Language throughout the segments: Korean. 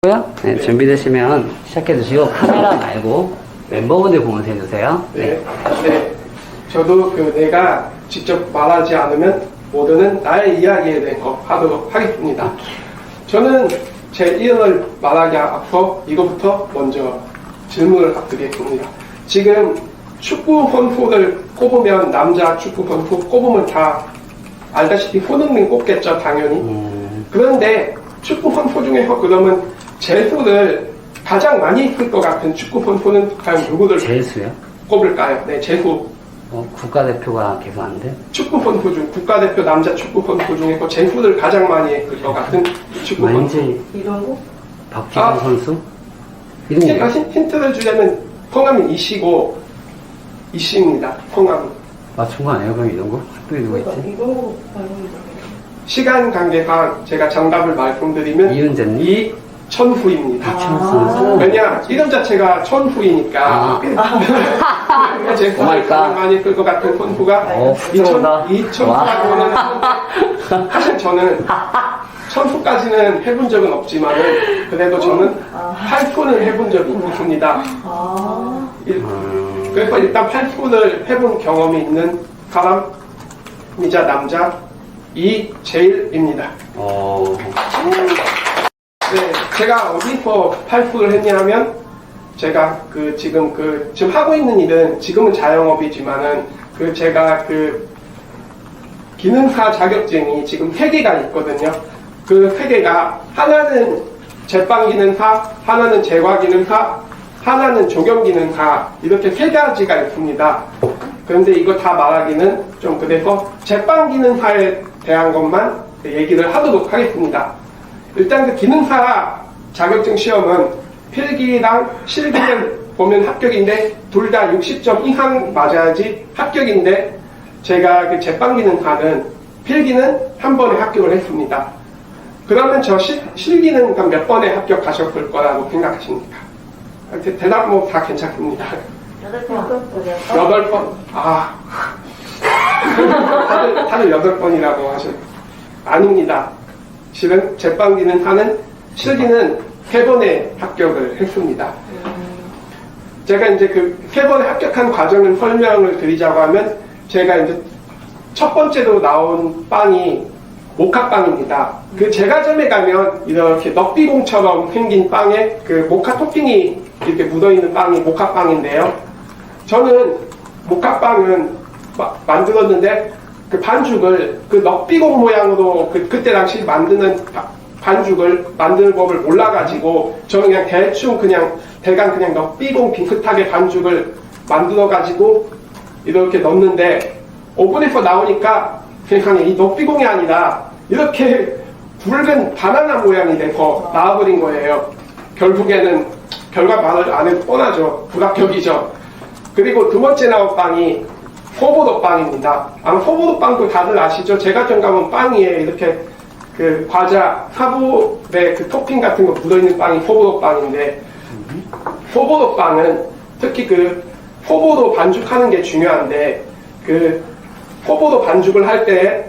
네, 준비되시면 시작해 주시고 카메라 말고 멤버분들 보면서 해주세요. 네. 네. 저도 내가 직접 말하지 않으면 모두는 나의 이야기에 대해 하도록 하겠습니다. 저는 제 이름을 말하기 앞서 이거부터 먼저 질문을 드리겠습니다. 지금 축구 선수를 꼽으면 남자 축구 선수 꼽으면 다 알다시피 손흥민 꼽겠죠, 당연히. 그런데 축구 선수 중에서 그러면 재수를 가장 많이 있을 것 같은 축구 선수는 과연 누구를 재수요? 꼽을까요? 네, 재수. 국가대표가 계속 안 돼? 축구 선수 중, 국가대표 남자 축구 선수 중에 재수를 가장 많이 했을 것 같은 축구 선수. 왠지 이런거? 박지성 선수? 이런 제가 거? 힌트를 주자면 성함이 이씨입니다. 성함이. 맞춘 거 아니에요? 그럼 이런 거? 또 누구 있지? 이거 말고 시간 관계상 제가 정답을 말씀드리면 이은재님? 이천후입니다. 선수? 왜냐, 이름 자체가 천후이니까. 제 손을 가장 많이 쓸 것 같은 선수가 부끄러운다. 이천후라고는 사실 저는 천후까지는 해본 적은 없지만은 그래도 저는 8푼을 해본 적이 있습니다. 그래서 일단 8푼을 해본 경험이 있는 사람이자 남자 이재일입니다. 네, 제가 어디서 8푼을 했냐면 제가 지금 하고 있는 일은 지금은 자영업이지만은 제가 기능사 자격증이 지금 3개가 있거든요. 그 3개가 하나는 제빵기능사, 하나는 제과기능사, 하나는 조경기능사 이렇게 3가지가 있습니다. 그런데 이거 다 말하기는 좀 그래서 제빵기능사에 대한 것만 얘기를 하도록 하겠습니다. 일단 기능사 자격증 시험은 필기랑 실기는 보면 합격인데 둘 다 60점 이상 맞아야지 합격인데 제가 제빵기능사는 필기는 한 번에 합격을 했습니다. 그러면 저 실기는 몇 번에 합격하셨을 거라고 생각하십니까? 대답 다 괜찮습니다. 8번. 8번? 다들 8번이라고 하셨. 아닙니다. 실은 제빵기는 하는 실기는 3번에 합격을 했습니다. 제가 이제 3번에 합격한 과정을 설명을 드리자고 하면 제가 이제 첫 번째로 나온 빵이 모카빵입니다. 제과점에 가면 이렇게 넉비공처럼 생긴 빵에 모카 토핑이 이렇게 묻어있는 빵이 모카빵인데요. 저는 모카빵은 만들었는데 반죽을 넉비공 모양으로 그때 당시 만드는 반죽을 만드는 법을 몰라가지고 저는 그냥 대강 그냥 넉비공 비슷하게 반죽을 만들어가지고 이렇게 넣는데 오븐에서 나오니까 세상에 이 넉비공이 아니라 이렇게 붉은 바나나 모양이 돼서 나와버린 거예요. 결국에는 결과 말을 안 해도 뻔하죠. 불합격이죠. 그리고 두 번째 나온 빵이 호보도빵입니다. 아마 호보도빵도 다들 아시죠? 제과점 가면 빵이에 이렇게 과자, 사부의 토핑 같은 거 묻어있는 빵이 호보도빵인데 호보도빵은 특히 호보도 반죽하는 게 중요한데 호보도 반죽을 할 때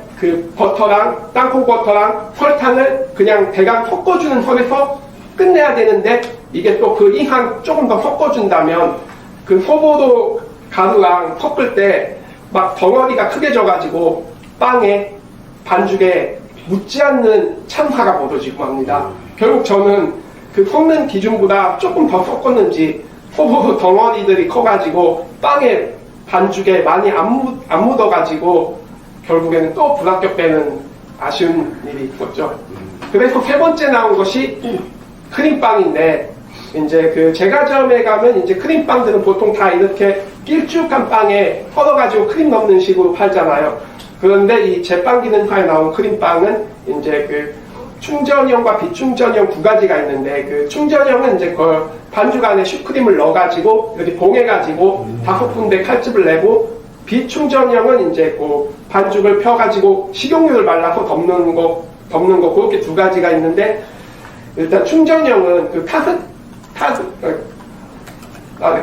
버터랑 땅콩버터랑 설탕을 그냥 대강 섞어주는 선에서 끝내야 되는데 이게 또 이상 조금 더 섞어준다면 호보도 가루랑 섞을 때 막 덩어리가 크게 져가지고 빵에 반죽에 묻지 않는 참사가 벌어지고 합니다. 결국 저는 섞는 기준보다 조금 더 섞었는지 호보도 덩어리들이 커가지고 빵에 반죽에 많이 안 묻어가지고 결국에는 또 불합격되는 아쉬운 일이 있었죠. 그래서 세 번째 나온 것이 크림빵인데 이제 제과점에 가면 이제 크림빵들은 보통 다 이렇게 길쭉한 빵에 썰어가지고 크림 넣는 식으로 팔잖아요. 그런데 이 제빵기능사에 나온 크림빵은 이제 충전형과 비충전형 2가지가 있는데 충전형은 이제 반죽 안에 슈크림을 넣어가지고 이렇게 봉해가지고 5군데 칼집을 내고 비충전형은 이제 반죽을 펴가지고 식용유를 말라서 덮는 거 그렇게 2가지가 있는데 일단 충전형은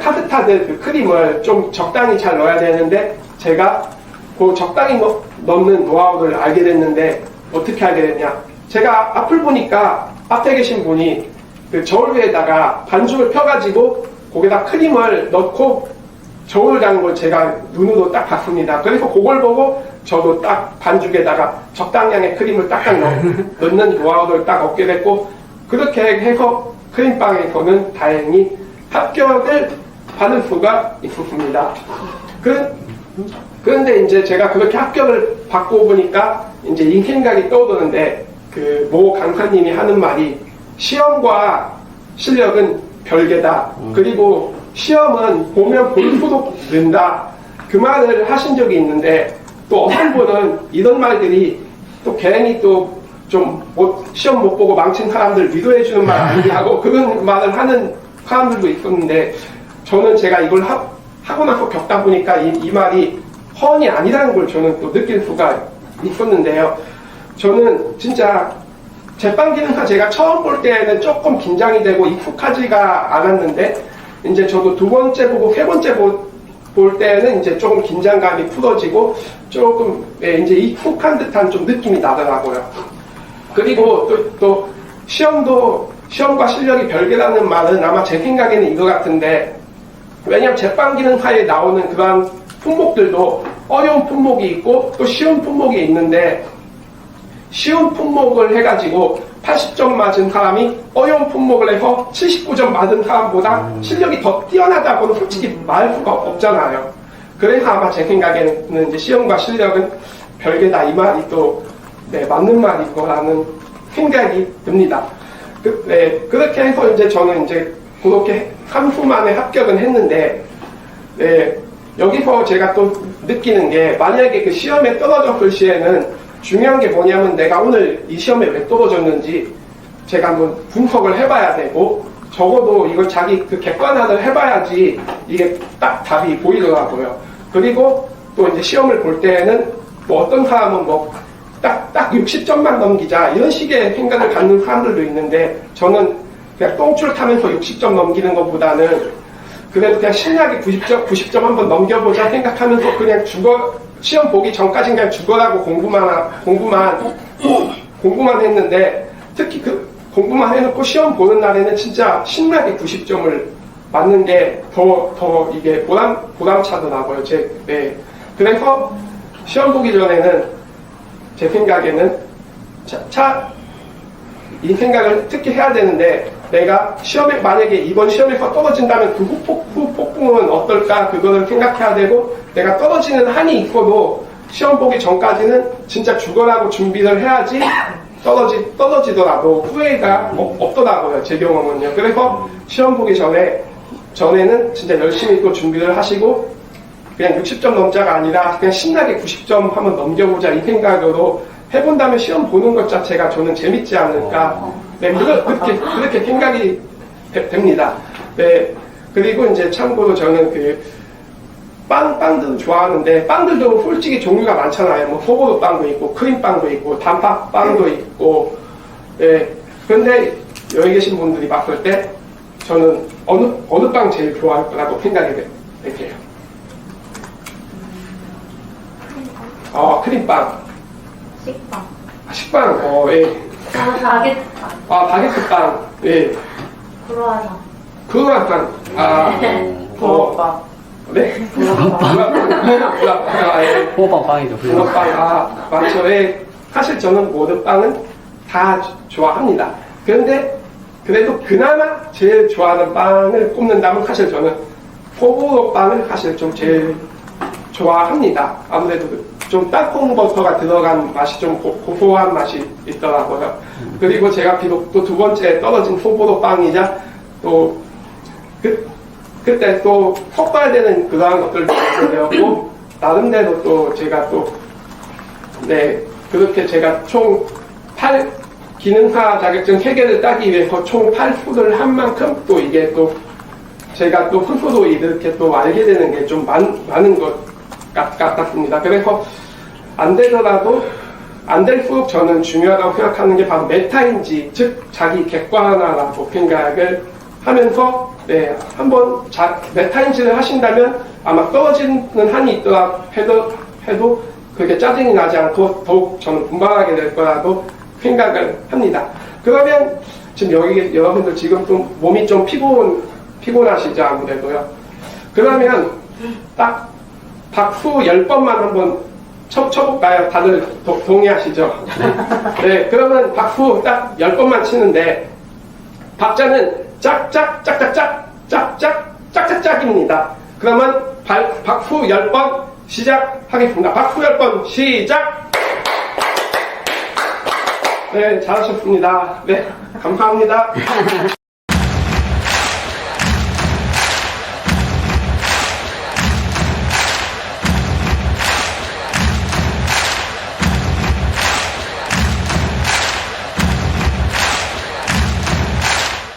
카스타드 크림을 좀 적당히 잘 넣어야 되는데 제가 적당히 넣는 노하우를 알게 됐는데 어떻게 알게 됐냐? 제가 앞을 보니까 앞에 계신 분이 그 저울위에다가 반죽을 펴가지고 거기다 크림을 넣고 저울 가는 걸 제가 눈으로 딱 봤습니다. 그래서 그걸 보고 저도 딱 반죽에다가 적당량의 크림을 딱딱 넣는 노하우를 딱 얻게 됐고, 그렇게 해서 크림빵에서는 다행히 합격을 받을 수가 있었습니다. 그런데 이제 제가 그렇게 합격을 받고 보니까 이제 이 생각이 떠오르는데, 그 모 강사님이 하는 말이 시험과 실력은 별개다. 그리고 시험은 보면 볼수록 는다. 그 말을 하신 적이 있는데, 또 어떤 분은 이런 말들이 또 괜히 또 좀 시험 못 보고 망친 사람들 위로해주는 말 아니냐고 그런 말을 하는 사람들도 있었는데, 저는 제가 이걸 하고 나서 겪다 보니까 이 말이 허언이 아니라는 걸 저는 또 느낄 수가 있었는데요. 저는 진짜 제빵기능사 제가 처음 볼 때는 조금 긴장이 되고 익숙하지가 않았는데, 이제 저도 두 번째 보고 세 번째 볼 때는 이제 조금 긴장감이 풀어지고 조금 이제 익숙한 듯한 좀 느낌이 나더라고요. 그리고 또 시험과 실력이 별개라는 말은 아마 제 생각에는 이거 같은데, 왜냐하면 제빵기능사에 나오는 그러한 품목들도 어려운 품목이 있고 또 쉬운 품목이 있는데, 쉬운 품목을 해가지고 80점 맞은 사람이 어려운 품목을 해서 79점 맞은 사람보다 실력이 더 뛰어나다고는 솔직히 말할 수가 없잖아요. 그래서 아마 제 생각에는 이제 시험과 실력은 별개다, 이 말이 또 맞는 말일 거라는 생각이 듭니다. 그렇게 해서 이제 저는 이제 그렇게 3수 만에 합격은 했는데, 여기서 제가 또 느끼는 게, 만약에 그 시험에 떨어졌을 시에는 중요한 게 뭐냐면 내가 오늘 이 시험에 왜 떨어졌는지 제가 한번 분석을 해봐야 되고, 적어도 이걸 자기 그 객관화를 해봐야지 이게 딱 답이 보이더라고요. 그리고 또 이제 시험을 볼 때는 뭐 어떤 사람은 뭐 딱 60점만 넘기자 이런 식의 생각을 갖는 사람들도 있는데, 저는 그냥 똥줄 타면서 60점 넘기는 것보다는 그래도 그냥 신나게 90점 한번 넘겨보자 생각하면서 그냥 시험 보기 전까지는 그냥 죽어라고 공부만 했는데, 특히 그 공부만 해놓고 시험 보는 날에는 진짜 신나게 90점을 맞는 게 더 이게 보람차더라고요. 그래서 시험 보기 전에는 제 생각에는 이 생각을 특히 해야 되는데, 내가 시험에 만약에 이번 시험에서 떨어진다면 그 후 폭풍은 어떨까, 그거를 생각해야 되고, 내가 떨어지는 한이 있어도 시험 보기 전까지는 진짜 죽어라고 준비를 해야지 떨어지더라도 후회가 없더라고요, 제 경험은요. 그래서 시험 보기 전에는 진짜 열심히 또 준비를 하시고, 그냥 60점 넘자가 아니라 그냥 신나게 90점 한번 넘겨보자 이 생각으로 해본다면 시험 보는 것 자체가 저는 재밌지 않을까. 그렇게 생각이 됩니다. 그리고 이제 참고로 저는 그 빵들도 좋아하는데, 빵들도 솔직히 종류가 많잖아요. 뭐 소보로 빵도 있고 크림빵도 있고 단팥빵도 있고. 그런데 여기 계신 분들이 봤을 때 저는 어느 빵 제일 좋아할 거라고 생각이 돼요. 크림빵. 식빵. 식빵. 예. 바게트빵. 바게트빵. 예. 크루아상. 붕어빵. 네? 붕어빵. 예. 붕어빵 빵이죠. 붕어빵. 맞죠. 예. 사실 저는 모든 빵은 다 좋아합니다. 그런데 그래도 그나마 제일 좋아하는 빵을 꼽는다면 사실 저는 소보로빵을 사실 좀 제일 좋아합니다. 아무래도 좀 땅콩 버터가 들어간 맛이 좀 고소한 맛이 있더라고요. 그리고 제가 비록 또 두 번째 떨어진 소보로 빵이자 또 그때 또 섞어야 그러한 것들도 되었고, 나름대로 또 제가 그렇게 제가 총 8 기능사 자격증 3개를 따기 위해서 총 8수를 한 만큼 또 이게 또 제가 또 스스로 이렇게 또 알게 되는 게 좀 많은 것 같았습니다. 그래서 안 되더라도 안 될수록 저는 중요하다고 생각하는 게 바로 메타인지, 즉 자기 객관화라고 생각을 하면서 한번 메타인지를 하신다면 아마 떨어지는 한이 있더라 해도 그렇게 짜증이 나지 않고 더욱 저는 분발하게 될 거라고 생각을 합니다. 그러면 지금 여기 여러분들 지금 좀 몸이 좀 피곤하시죠, 아무래도요. 그러면 딱 박수 10번만 한번 쳐볼까요? 다들 동의하시죠? 네, 그러면 박수 딱 10번만 치는데 박자는 짝짝 짝짝짝 짝짝 짝짝짝입니다. 그러면 박수 10번 시작하겠습니다. 박수 10번 시작! 네, 잘하셨습니다. 네, 감사합니다.